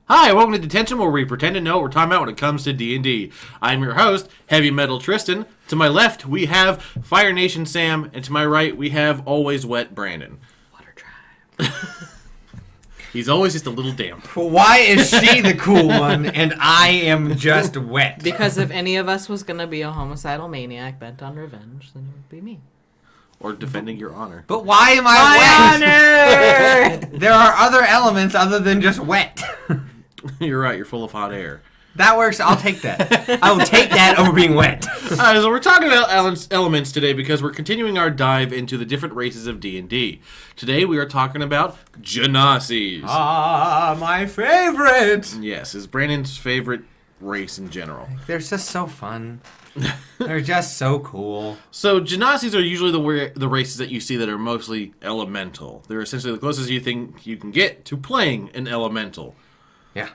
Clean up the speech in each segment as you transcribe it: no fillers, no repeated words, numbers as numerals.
Hi, welcome to D10tion, where we pretend to know what we're talking about when it comes to D&D. I'm your host, Heavy Metal Tristan. To my left, we have Fire Nation Sam, and to my right, we have Always Wet Brandon. Water Tribe. He's always just a little damp. Why is she the cool one and I am just wet? Because if any of us was going to be a homicidal maniac bent on revenge, then it would be me. Or defending your honor. But why am I wet? There are other elements other than just wet. You're right, you're full of hot air. That works. I'll take that. I will take that over being wet. So we're talking about elements today because we're continuing our dive into the different races of D&D. Today we are talking about Genasis. Ah, my favorite. Yes, is Brandon's favorite race in general. They're just so fun. They're just so cool. So Genasis are usually the races that you see that are mostly elemental. They're essentially the closest you think you can get to playing an elemental. Yeah.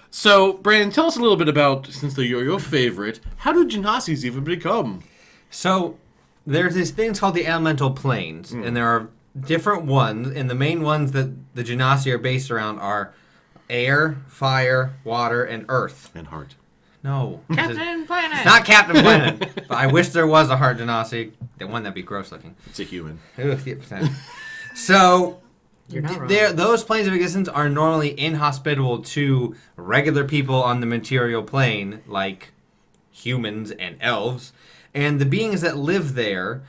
So, Brandon, tell us a little bit about, since they're your favorite, how do Genasis even become? So, there's these things called the elemental planes, and there are different ones, and the main ones that the Genasi are based around are air, fire, water, and earth. And heart. No. Captain Planet! It's not Captain Planet. But I wish there was a heart Genasi. The one that'd be gross looking. It's a human. So... You're not wrong. Those planes of existence are normally inhospitable to regular people on the material plane, like humans and elves. And the beings that live there,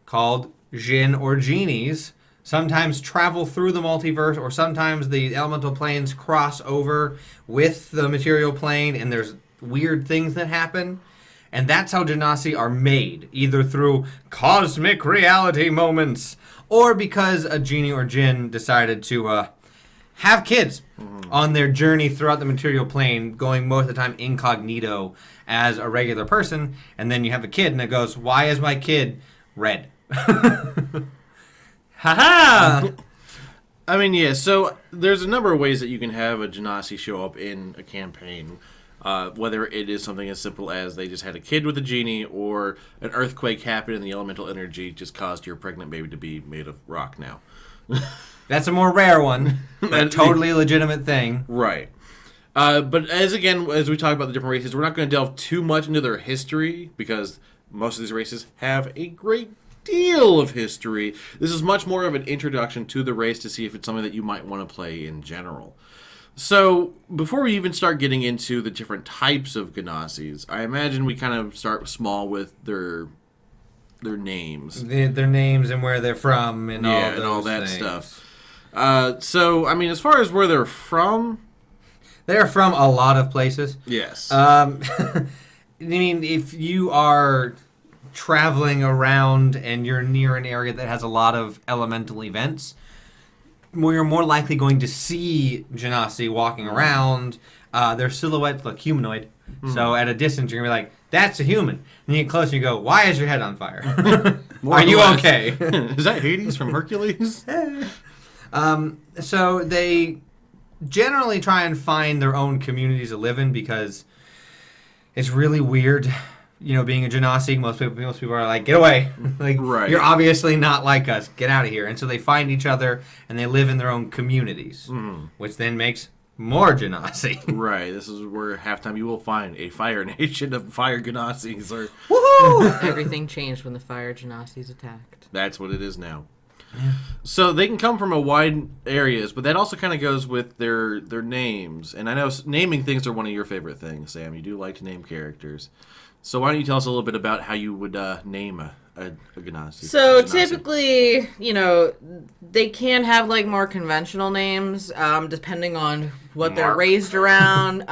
called Jinn or genies, sometimes travel through the multiverse, or sometimes the elemental planes cross over with the material plane, and there's weird things that happen. And that's how Genasi are made, either through cosmic reality moments, or because a genie or djinn decided to have kids on their journey throughout the material plane, going most of the time incognito as a regular person, and then you have a kid, and it goes, why is my kid red? Ha-ha! I mean, yeah, so there's a number of ways that you can have a Genasi show up in a campaign. Whether it is something as simple as they just had a kid with a genie, or an earthquake happened and the elemental energy just caused your pregnant baby to be made of rock now. That's a more rare one, but a totally legitimate thing. Right. But as we talk about the different races, we're not going to delve too much into their history, because most of these races have a great deal of history. This is much more of an introduction to the race to see if it's something that you might want to play in general. So, before we even start getting into the different types of Genasis, I imagine we kind of start small with their names. Their names and where they're from and all those and all that things. Stuff. So, I mean, as far as where they're from... They're from a lot of places. Yes. I mean, if you are traveling around and you're near an area that has a lot of elemental events... you're more likely going to see Genasi walking around. Their silhouettes look humanoid. So at a distance, you're going to be like, that's a human. And you get close and you go, why is your head on fire? Are you okay? Is that Hades from Hercules? So they generally try and find their own communities to live in, because it's really weird. You know, being a Genasi, most people are like, get away. Like, right. You're obviously not like us. Get out of here. And so they find each other, and they live in their own communities, which then makes more Genasi. Right. This is where halftime you will find a fire nation of fire Genasis. Woohoo! Everything changed when the fire Genasis attacked. That's what it is now. Yeah. So they can come from a wide areas, but that also kind of goes with their names. And I know naming things are one of your favorite things, Sam. You do like to name characters. So why don't you tell us a little bit about how you would name a Genasi? So typically, they can have like more conventional names, depending on what they're raised around.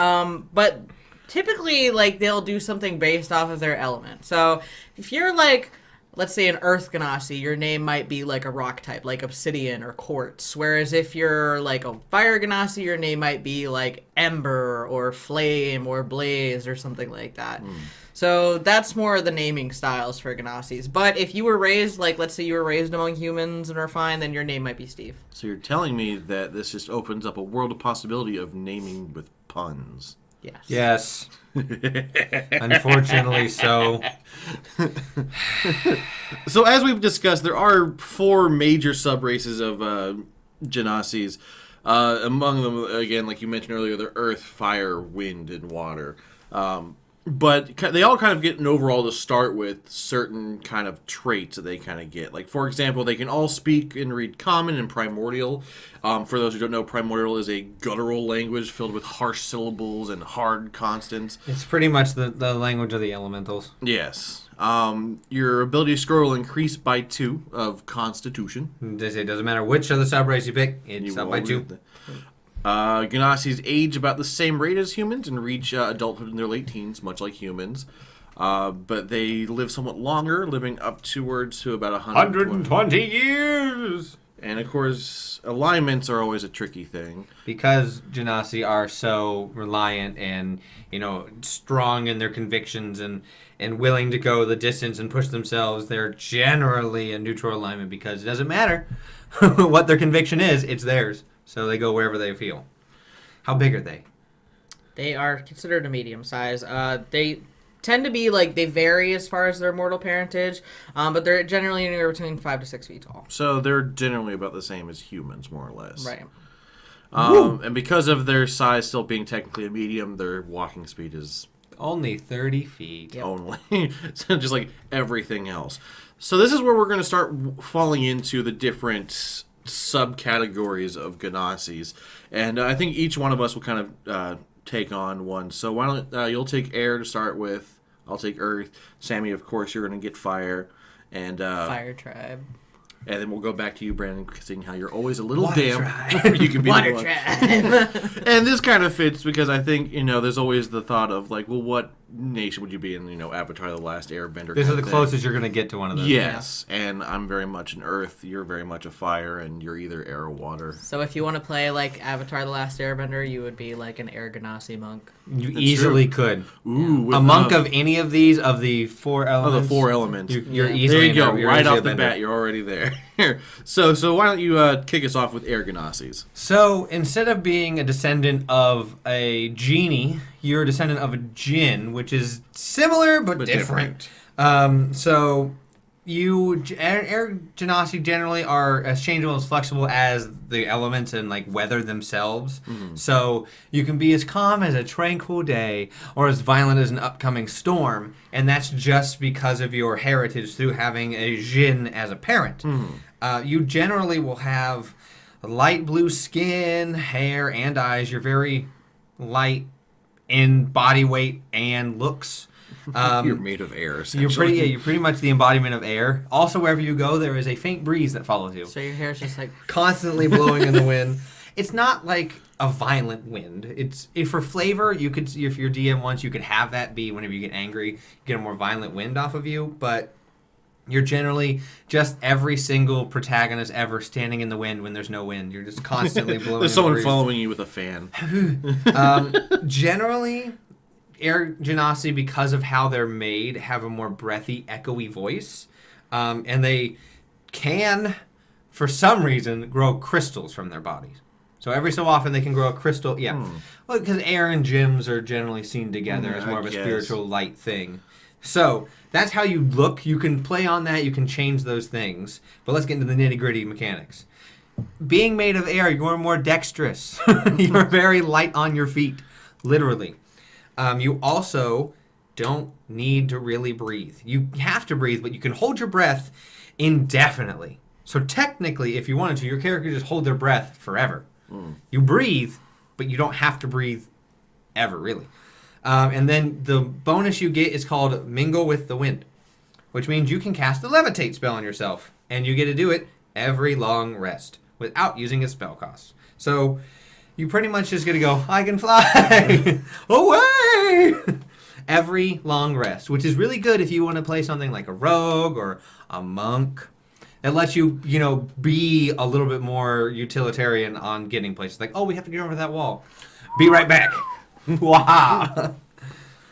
But typically, like, they'll do something based off of their element. So if you're like, let's say an Earth Genasi, your name might be like a rock type, like obsidian or quartz. Whereas if you're like a Fire Genasi, your name might be like ember or flame or blaze or something like that. So that's more of the naming styles for Genasis. But if you were raised, like, let's say you were raised among humans and are fine, then your name might be Steve. So you're telling me that this just opens up a world of possibility of naming with puns. Yes. Unfortunately so. So as we've discussed, there are 4 major sub-races of Genasis. Among them, again, like you mentioned earlier, the earth, fire, wind, and water. But they all kind of get an overall to start with certain kind of traits that they kind of get. Like, for example, they can all speak and read Common and Primordial. For those who don't know, Primordial is a guttural language filled with harsh syllables and hard consonants. It's pretty much the language of the elementals. Yes. Your ability to scroll will increase by 2 of Constitution. They say it doesn't matter which of the subrace you pick, it's up by 2. Genasi's age about the same rate as humans and reach adulthood in their late teens, much like humans. But they live somewhat longer, living up towards to about 120 years! And, of course, alignments are always a tricky thing. Because Genasi are so reliant and, strong in their convictions and willing to go the distance and push themselves, they're generally a neutral alignment because it doesn't matter what their conviction is, it's theirs. So they go wherever they feel. How big are they? They are considered a medium size. They tend to be they vary as far as their mortal parentage, but they're generally anywhere between 5 to 6 feet tall. So they're generally about the same as humans, more or less. Right. And because of their size still being technically a medium, their walking speed is only 30 feet. Yep. Only. So just like everything else. So this is where we're going to start falling into the different subcategories of Genasis, and I think each one of us will kind of take on one. So why don't you'll take air to start with, I'll take earth, Sammy, of course, you're going to get fire, and Fire tribe. And then we'll go back to you, Brandon, seeing how you're always a little Water damp. You can be Water the one. tribe. And this kind of fits because I think, there's always the thought of, what nation would you be in, Avatar: The Last Airbender? This is the closest you're going to get to one of those. Yes, and I'm very much an earth, you're very much a fire, and you're either air or water. So if you want to play Avatar: The Last Airbender, you would be an Air Genasi monk. You easily could. Ooh, a monk of any of these, of the 4 elements. Of the 4 elements. You're Yeah. easily There you go, you're right easily off the a bat, you're already there. So why don't you kick us off with air Genasis? So instead of being a descendant of a genie, you're a descendant of a djinn, which is similar but different. So air Genasi generally are as changeable, as flexible as the elements and weather themselves. Mm-hmm. So you can be as calm as a tranquil day or as violent as an upcoming storm, and that's just because of your heritage through having a djinn as a parent. Mm-hmm. You generally will have light blue skin, hair, and eyes. You're very light in body weight and looks. You're made of air, essentially. You're pretty much the embodiment of air. Also, wherever you go, there is a faint breeze that follows you. So your hair's just constantly blowing in the wind. It's not like a violent wind. If for flavor, you could, if your DM wants, you could have that be whenever you get angry, get a more violent wind off of you. But you're generally just every single protagonist ever standing in the wind when there's no wind. You're just constantly blowing. There's someone following you with a fan. Generally, air Genasi, because of how they're made, have a more breathy, echoey voice. And they can, for some reason, grow crystals from their bodies. So every so often they can grow a crystal. Yeah. Well, because air and gems are generally seen together as more of a spiritual light thing. So that's how you look. You can play on that. You can change those things. But let's get into the nitty-gritty mechanics. Being made of air, you're more dexterous. You're very light on your feet, literally. You also don't need to really breathe. You have to breathe, but you can hold your breath indefinitely. So technically, if you wanted to, your character could just hold their breath forever. You breathe, but you don't have to breathe ever, really. And then the bonus you get is called Mingle with the Wind, which means you can cast a Levitate spell on yourself, and you get to do it every long rest without using a spell cost. So you pretty much just get to go, I can fly away every long rest, which is really good if you want to play something like a rogue or a monk. It lets you, be a little bit more utilitarian on getting places. Like, oh, we have to get over that wall. Be right back. Wow.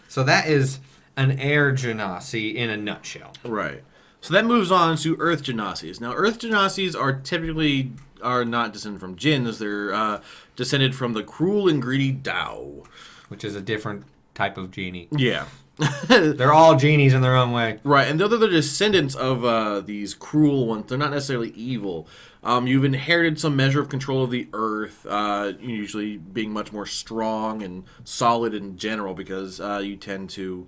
So that is an air Genasi in a nutshell. Right. So that moves on to earth Genasis. Now, earth Genasis are not descended from jinns. They're descended from the cruel and greedy Tao. Which is a different type of genie. Yeah. They're all genies in their own way. Right, and they're the descendants of these cruel ones. They're not necessarily evil. You've inherited some measure of control of the earth, usually being much more strong and solid in general because you tend to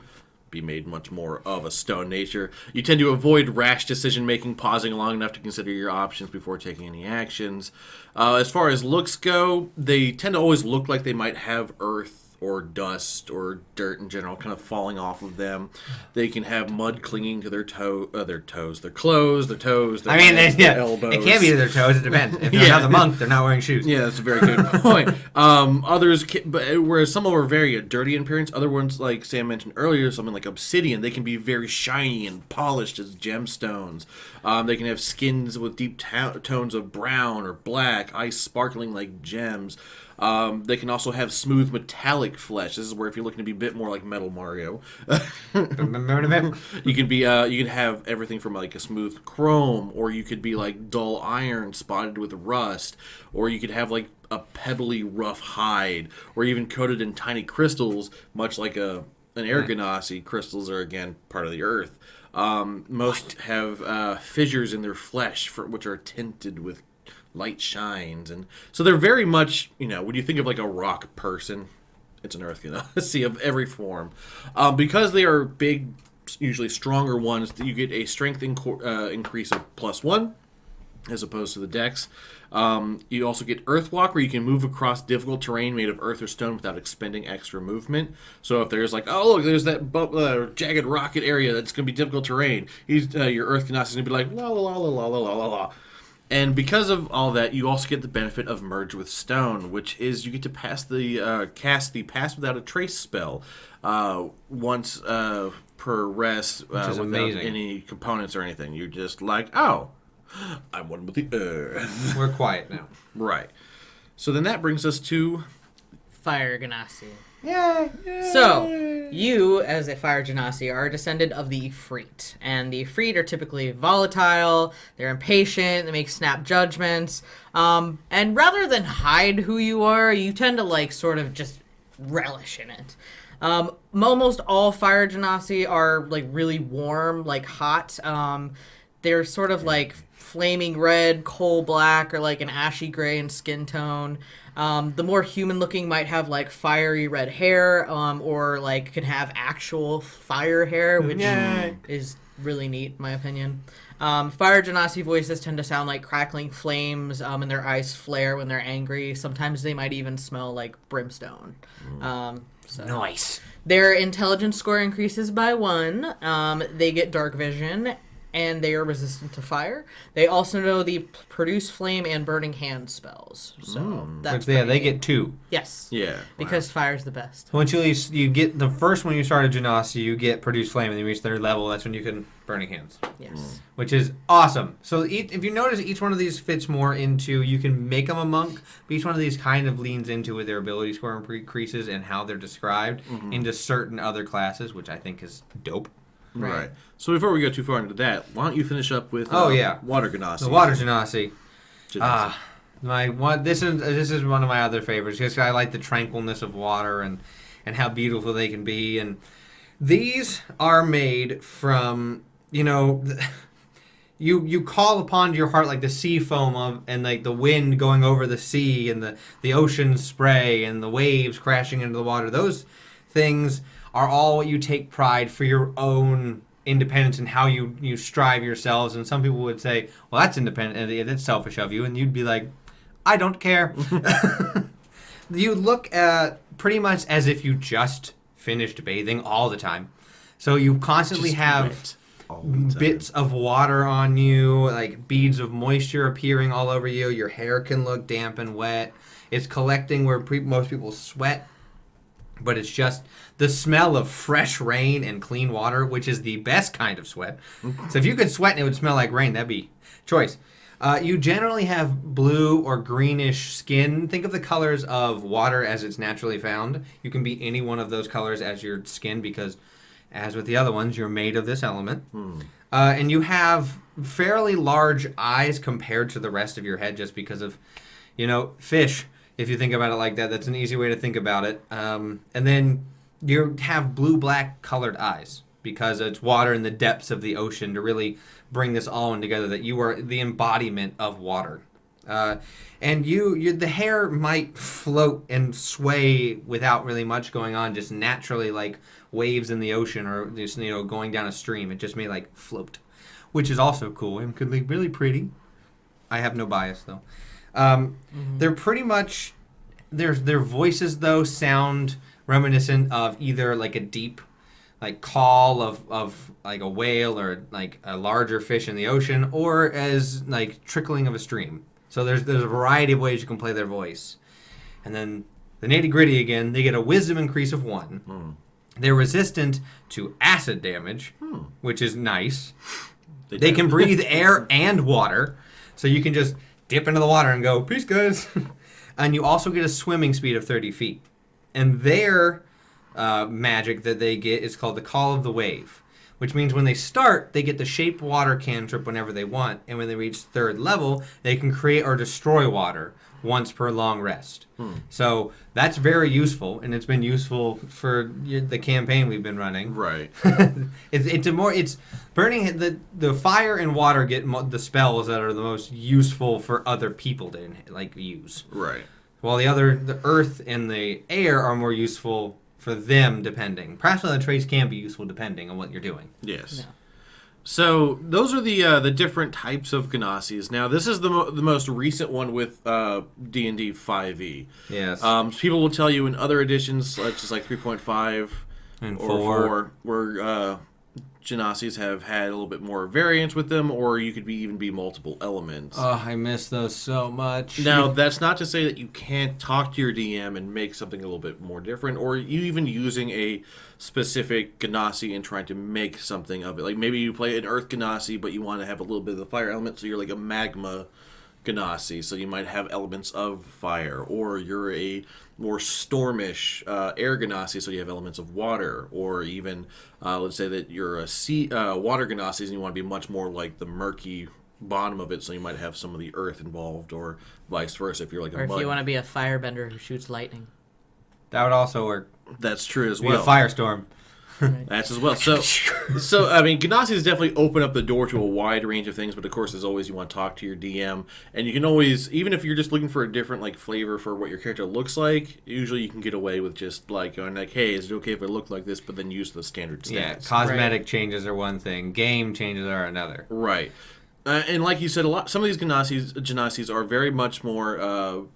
be made much more of a stone nature. You tend to avoid rash decision-making, pausing long enough to consider your options before taking any actions. As far as looks go, they tend to always look like they might have earth or dust or dirt in general kind of falling off of them. They can have mud clinging to their toes, their clothes, their toes, their hands, their elbows. It can be to their toes. It depends. If they're not the monk, they're not wearing shoes. Yeah, that's a very good point. Whereas some of them are very dirty in appearance, other ones, like Sam mentioned earlier, something like obsidian, they can be very shiny and polished as gemstones. They can have skins with deep tones of brown or black, eyes sparkling like gems. They can also have smooth metallic flesh. This is where if you're looking to be a bit more like Metal Mario, you can have everything from like a smooth chrome, or you could be like dull iron spotted with rust, or you could have like a pebbly rough hide, or even coated in tiny crystals, much like an air Genasi. Crystals are again part of the earth. Most have fissures in their flesh, which are tinted with light shines, and so they're very much, when you think of like a rock person, it's an earth Genasi of every form. Because they are big, usually stronger ones, you get a strength increase of +1 as opposed to the dex. You also get Earthwalk, where you can move across difficult terrain made of earth or stone without expending extra movement. So if there's like, oh look, there's that jagged rocket area that's going to be difficult terrain, your Earth Genasi is going to be like la la la la la la la la. And because of all that, you also get the benefit of Merge with Stone, which is you get to cast the Pass Without a Trace spell once per rest without amazing. any components or anything. You're just like, oh, I'm one with the earth. We're quiet now. Right. So then that brings us to Fire Genasi. Yay! So, you, as a Fire Genasi, are a descendant of the Ifrit. And the Ifrit are typically volatile, they're impatient, they make snap judgments. And rather than hide who you are, you tend to, sort of just relish in it. Almost all Fire Genasi are, really warm, hot. They're sort of flaming red, coal black, or an ashy gray in skin tone. The more human looking might have fiery red hair, or can have actual fire hair, which is really neat in my opinion. Fire Genasi voices tend to sound like crackling flames, and their eyes flare when they're angry. Sometimes they might even smell like brimstone. Nice. Their intelligence score increases by 1. They get dark vision, and they are resistant to fire. They also know the produce flame and burning hand spells. So that's they get 2. Yes. Yeah. Because fire's the best. Once you get the first one you start a Genasi, you get produce flame, and then you reach 3rd level. That's when you can burning hands. Yes. Which is awesome. So if you notice, each one of these fits more into, you can make them a monk, but each one of these kind of leans into with their ability score increases and how they're described into certain other classes, which I think is dope. Right. So before we go too far into that, why don't you finish up with Water Genasi? The Water Genasi. This is one of my other favorites because I like the tranquilness of water and how beautiful they can be. And these are made from, you call upon your heart like the sea foam and the wind going over the sea and the ocean spray and the waves crashing into the water. Those things are all what you take pride for your own independence and how you strive yourselves. And some people would say, well, that's independent, that's selfish of you. And you'd be like, I don't care. You look at pretty much as if you just finished bathing all the time. So you constantly have bits of water on you, beads of moisture appearing all over you. Your hair can look damp and wet. It's collecting where most people sweat. But it's just the smell of fresh rain and clean water, which is the best kind of sweat. So if you could sweat and it would smell like rain, that'd be choice. You generally have blue or greenish skin. Think of the colors of water as it's naturally found. You can be any one of those colors as your skin because, as with the other ones, you're made of this element. And you have fairly large eyes compared to the rest of your head just because of, fish. If you think about it like that, that's an easy way to think about it. And then you have blue-black colored eyes because it's water in the depths of the ocean to really bring this all in together, that you are the embodiment of water. And the hair might float and sway without really much going on, just naturally like waves in the ocean or just, going down a stream. It just may like float, which is also cool and could look really pretty. I have no bias though. They're pretty much, their voices though sound reminiscent of either like a deep like call of like a whale or like a larger fish in the ocean, or as like trickling of a stream. So there's a variety of ways you can play their voice. And then the nitty gritty again, they get a wisdom increase of 1. They're resistant to acid damage, which is nice. They can breathe air and water, so you can just dip into the water and go, peace guys. And you also get a swimming speed of 30 feet. And their magic that they get is called the Call of the Wave, which means when they start, they get the Shape Water cantrip whenever they want, and when they reach 3rd level, they can create or destroy water once per long rest. So that's very useful, and it's been useful for the campaign we've been running. Right. It's burning the fire and water get the spells that are the most useful for other people to like use. Right. While the earth and the air are more useful for them, depending. Perhaps the trace can be useful depending on what you're doing. Yes. Yeah. So those are the different types of Genasis. Now this is the most recent one with D&D 5e. Yes. People will tell you in other editions, just like 3.5 and or 4, where Genasis have had a little bit more variance with them, or you could even be multiple elements. Oh, I miss those so much. Now, that's not to say that you can't talk to your DM and make something a little bit more different, or you even using a specific Genasi and trying to make something of it. Like maybe you play an Earth Genasi, but you want to have a little bit of the fire element, so you're like a magma Genasi, so you might have elements of fire, or you're a more stormish air Genasi, so you have elements of water, or even let's say that you're a sea water Genasi and you want to be much more like the murky bottom of it, so you might have some of the earth involved, or vice versa if you're like or if you want to be a firebender who shoots lightning. That would also work. That's true as Be well. a firestorm. That's as well. So I mean, Genasi's definitely open up the door to a wide range of things, but of course, as always, you want to talk to your DM, and you can always, even if you're just looking for a different like flavor for what your character looks like, usually you can get away with just like going like, "Hey, is it okay if I look like this?" But then use the standard stats. Yeah, cosmetic changes are one thing, game changes are another. Right, and like you said, some of these Genasis are very much more.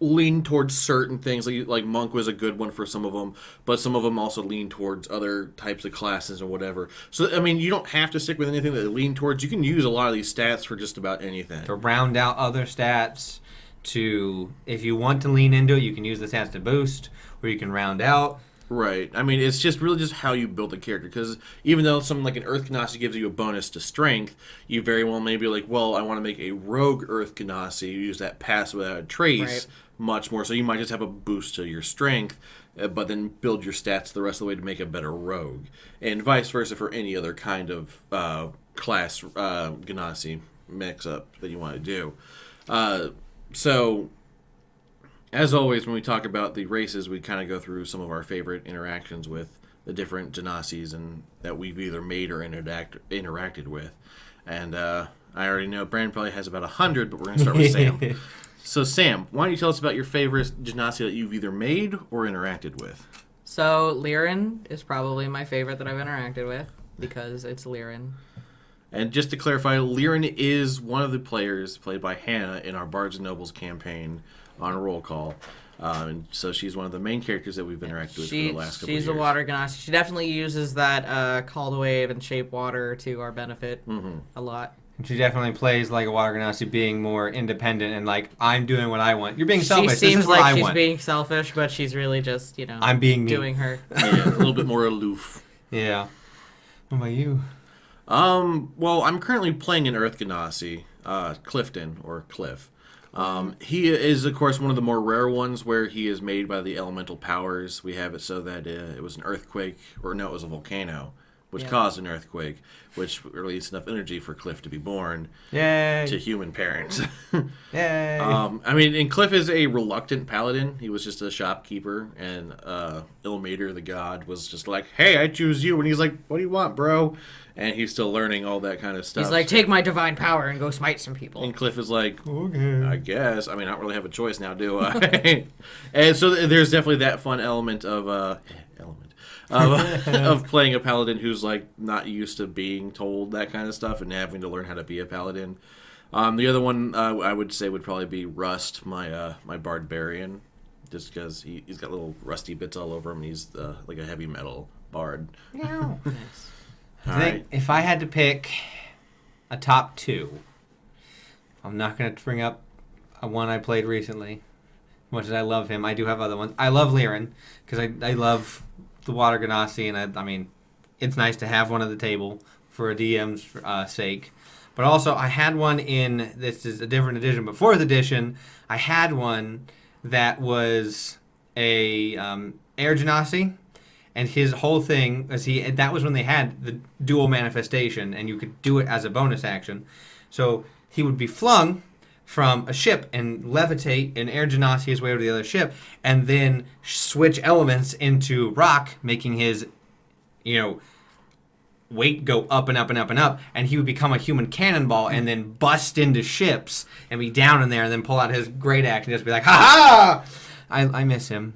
Lean towards certain things, like Monk was a good one for some of them, but some of them also lean towards other types of classes or whatever. So, I mean, you don't have to stick with anything that they lean towards. You can use a lot of these stats for just about anything. To round out other stats, if you want to lean into it, you can use the stats to boost, or you can round out. Right. I mean, it's just really just how you build the character. Because even though something like an Earth Genasi gives you a bonus to strength, you very well may be like, well, I want to make a rogue Earth Genasi. You use that pass without a trace much more. So you might just have a boost to your strength, but then build your stats the rest of the way to make a better rogue. And vice versa for any other kind of class Genasi mix-up that you want to do. So... As always, when we talk about the races, we kind of go through some of our favorite interactions with the different Genasis and that we've either made or interacted with. And I already know Brandon probably has about 100, but we're going to start with Sam. So, Sam, why don't you tell us about your favorite Genasi that you've either made or interacted with? So, Liren is probably my favorite that I've interacted with because it's Liren. And just to clarify, Liren is one of the players played by Hannah in our Bards and Nobles campaign on Roll Call. And so she's one of the main characters that we've interacted with for the last couple of years. She's a water Genasi. She definitely uses that Call to Wave and Shape Water to our benefit a lot. She definitely plays like a water Genasi, being more independent and like, I'm doing what I want. You're being selfish. She seems like she's being selfish, but she's really just, I'm being doing her. Yeah, a little bit more aloof. Yeah. What about you? Well, I'm currently playing an Earth Genasi, Clifton, or Cliff. He is, of course, one of the more rare ones where he is made by the elemental powers. We have it so that it was an earthquake, or no, it was a volcano which caused an earthquake, which released enough energy for Cliff to be born Yay! to human parents. Yay! I mean, and Cliff is a reluctant paladin. He was just a shopkeeper, and Ilmater, the god, was just like, hey, I choose you. And he's like, what do you want, bro? And he's still learning all that kind of stuff. He's like, take my divine power and go smite some people. And Cliff is like, Okay. I guess. I mean, I don't really have a choice now, do I? And so there's definitely that fun element of of playing a paladin who's like not used to being told that kind of stuff and having to learn how to be a paladin. The other one I would say would probably be Rust, my barbarian, just because he's got little rusty bits all over him. And he's like a heavy metal bard. Meow. Nice. I think if I had to pick a top 2, I'm not going to bring up a one I played recently. Much as I love him, I do have other ones. I love Liren because I love the Water Genasi, and I mean, it's nice to have one at the table for a DM's sake. But also, I had one in, this is a different edition, but 4th edition, I had one that was a Air Genasi. And his whole thing was that was when they had the dual manifestation, and you could do it as a bonus action. So he would be flung from a ship and levitate and air genasi his way over to the other ship, and then switch elements into rock, making his, weight go up and up and up and up, and he would become a human cannonball and then bust into ships and be down in there and then pull out his great axe and just be like, ha ha! I miss him.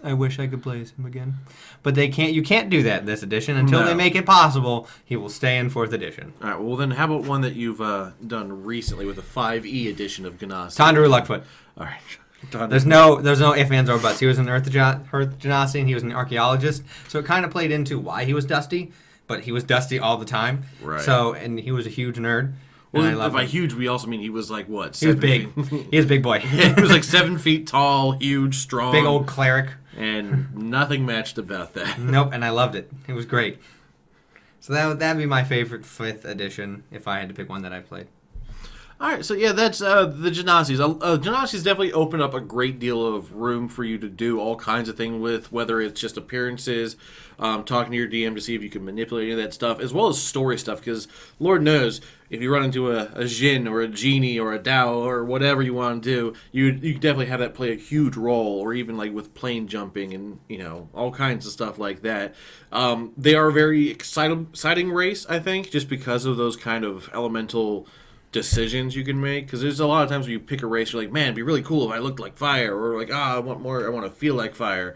I wish I could play as him again. But you can't do that in this edition until they make it possible. He will stay in 4th edition. All right, well then how about one that you've done recently with the 5e edition of Genasi? Tandaru Luckfoot. All right. There's no ifs, ands, or buts. He was an Earth Genasi, and he was an archaeologist. So it kind of played into why he was dusty, but he was dusty all the time. Right. So, and he was a huge nerd. Well, by huge, we also mean he was like, what? He was big. He was a big boy. Yeah, he was like 7 feet tall, huge, strong. Big old cleric. And nothing matched about that. Nope, and I loved it. It was great. So that'd be my favorite 5th edition if I had to pick one that I played. All right, so yeah, that's the Genasis. Genasi's definitely opened up a great deal of room for you to do all kinds of things with, whether it's just appearances, talking to your DM to see if you can manipulate any of that stuff, as well as story stuff, because Lord knows, if you run into a Jinn or a Genie or a Dao or whatever you want to do, you definitely have that play a huge role, or even like with plane jumping and, all kinds of stuff like that. They are a very exciting race, I think, just because of those kind of elemental decisions you can make, because there's a lot of times when you pick a race, you're like, man, it'd be really cool if I looked like fire, or like, I want more, I want to feel like fire.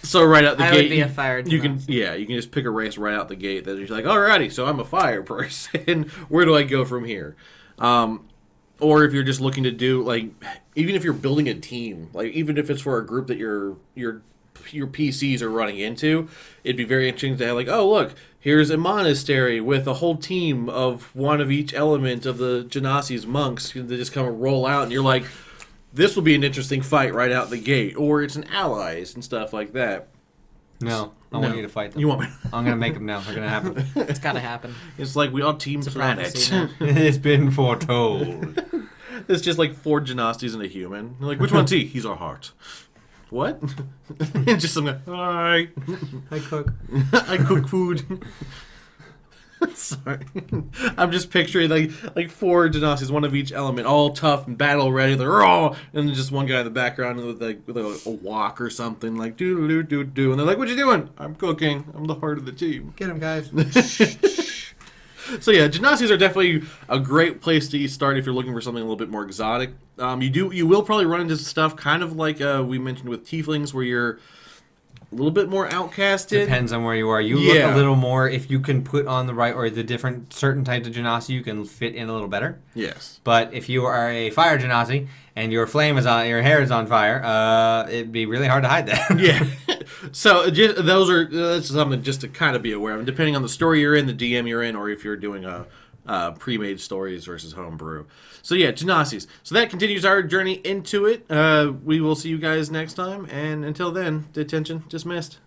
So right out the gate, would be a fire you can just pick a race right out the gate that you're like, alrighty, so I'm a fire person. Where do I go from here? Or if you're just looking to do, like, even if you're building a team, like even if it's for a group that your PCs are running into, it'd be very interesting to have, like, oh look, here's a monastery with a whole team of one of each element of the Genasi's monks that just come and roll out, and you're like, this will be an interesting fight right out the gate. Or it's an allies and stuff like that. No, I want you to fight them. You want me? I'm gonna make them now. They're gonna happen. It's gotta happen. It's like we all team planet. It's been foretold. It's just like 4 Genasis and a human. They're like, which one's he? He's our heart. What? Just some guy. Hi. I cook. I cook food. Sorry. I'm just picturing like 4 Genasis, one of each element, all tough and battle ready. They're all, and then just one guy in the background with a wok or something, like do do do do, and they're like, "What you doing?" "I'm cooking. I'm the heart of the team." Get him, guys. So yeah, Genasis are definitely a great place to start if you're looking for something a little bit more exotic. You will probably run into stuff kind of like we mentioned with Tieflings, where you're a little bit more outcasted. Depends on where you are. You look a little more, if you can put on the right, or the different certain types of Genasi, you can fit in a little better. Yes. But if you are a fire Genasi and your flame is on, your hair is on fire, it'd be really hard to hide that. Yeah. So that's something just to kind of be aware of. And depending on the story you're in, the DM you're in, or if you're doing a pre-made stories versus homebrew. So yeah, Genasis. So that continues our journey into it. We will see you guys next time, and until then, D10tion dismissed.